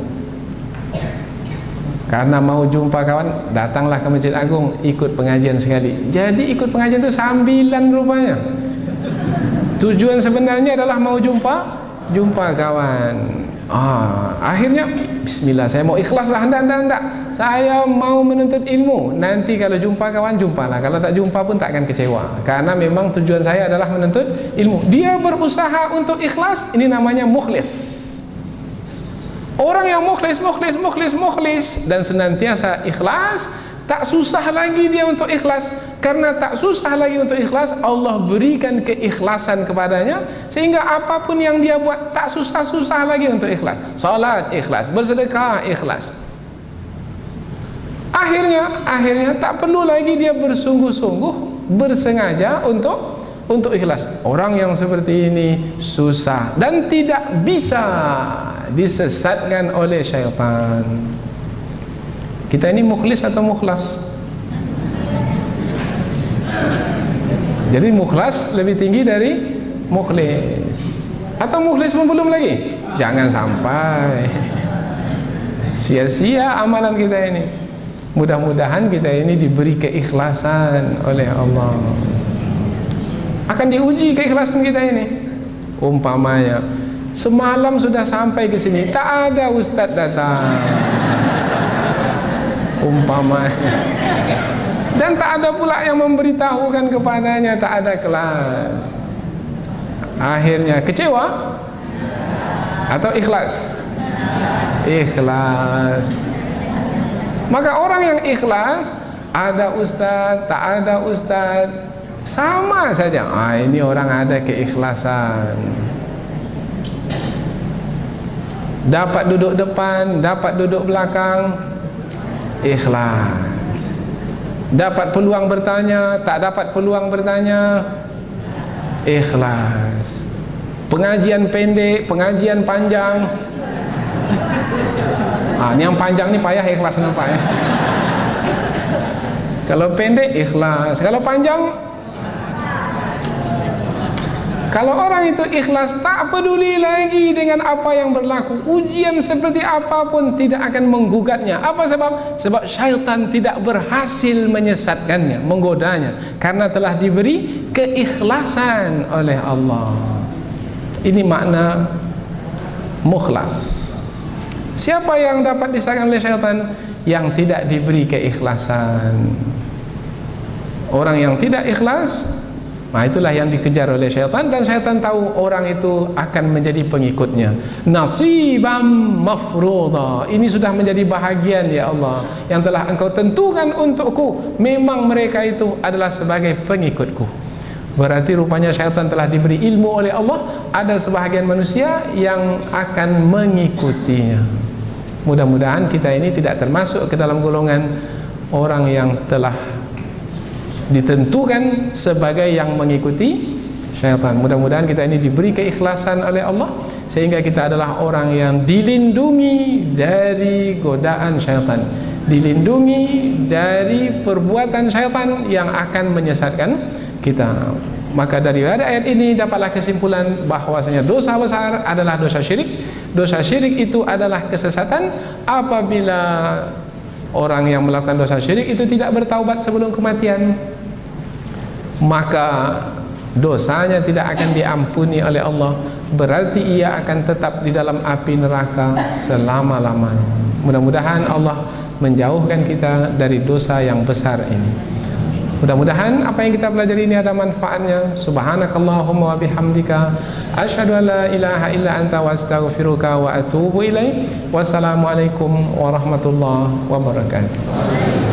Karena mau jumpa kawan, datanglah ke Masjid Agung, ikut pengajian sekali. Jadi ikut pengajian itu sambilan rupanya. Tujuan sebenarnya adalah mau jumpa kawan. Akhirnya bismillah, saya mau ikhlas lah. Enggak. Saya mau menuntut ilmu. Nanti kalau jumpa kawan, jumpalah. Kalau tak jumpa pun tak akan kecewa. Karena memang tujuan saya adalah menuntut ilmu. Dia berusaha untuk ikhlas, ini namanya mukhlis. Orang yang mukhlis dan senantiasa ikhlas, tak susah lagi dia untuk ikhlas. Karena tak susah lagi untuk ikhlas, Allah berikan keikhlasan kepadanya, sehingga apapun yang dia buat tak susah-susah lagi untuk ikhlas. Salat ikhlas, bersedekah ikhlas. Akhirnya tak perlu lagi dia bersungguh-sungguh, bersengaja untuk ikhlas. Orang yang seperti ini susah dan tidak bisa disesatkan oleh syaitan. Kita ini mukhlis atau mukhlas? Jadi mukhlas lebih tinggi dari mukhlis. Atau mukhlis pun belum lagi? Jangan sampai sia-sia amalan kita ini. Mudah-mudahan kita ini diberi keikhlasan oleh Allah. Akan diuji keikhlasan kita ini. Umpamanya semalam sudah sampai ke sini, tak ada ustaz datang. Umpamanya, dan tak ada pula yang memberitahukan kepadanya, tak ada kelas. Akhirnya kecewa atau ikhlas? Ikhlas. Maka orang yang ikhlas, ada ustaz, tak ada ustaz, sama saja. Ini orang ada keikhlasan. Dapat duduk depan, dapat duduk belakang, ikhlas. Dapat peluang bertanya, tak dapat peluang bertanya, ikhlas. Pengajian pendek, pengajian panjang. Ini yang panjang ni payah ikhlas nampak ya. Kalau pendek ikhlas, kalau panjang Kalau orang itu ikhlas, tak peduli lagi dengan apa yang berlaku, ujian seperti apapun tidak akan menggugatnya. Apa sebab? Sebab syaitan tidak berhasil menyesatkannya, menggodanya, karena telah diberi keikhlasan oleh Allah. Ini makna mukhlas. Siapa yang dapat disesatkan oleh syaitan? Yang tidak diberi keikhlasan. Orang yang tidak ikhlas, nah itulah yang dikejar oleh syaitan, dan syaitan tahu orang itu akan menjadi pengikutnya. Nasibam mafruḍa, ini sudah menjadi bahagian ya Allah yang telah Engkau tentukan untukku. Memang mereka itu adalah sebagai pengikutku. Berarti rupanya syaitan telah diberi ilmu oleh Allah, ada sebahagian manusia yang akan mengikutinya. Mudah-mudahan kita ini tidak termasuk ke dalam golongan orang yang telah ditentukan sebagai yang mengikuti syaitan. Mudah-mudahan kita ini diberi keikhlasan oleh Allah, sehingga kita adalah orang yang dilindungi dari godaan syaitan, dilindungi dari perbuatan syaitan yang akan menyesatkan kita. Maka dari ayat ini dapatlah kesimpulan bahwasanya dosa besar adalah dosa syirik. Dosa syirik itu adalah kesesatan. Apabila orang yang melakukan dosa syirik itu tidak bertaubat sebelum kematian, maka dosanya tidak akan diampuni oleh Allah. Berarti ia akan tetap di dalam api neraka selama-lamanya. Mudah-mudahan Allah menjauhkan kita dari dosa yang besar ini. Mudah-mudahan apa yang kita pelajari ini ada manfaatnya. Subhanakallahumma wa bihamdika asyhadu an la ilaha illa anta wa astaghfiruka wa atubu ilaik. Wassalamualaikum warahmatullahi wabarakatuh.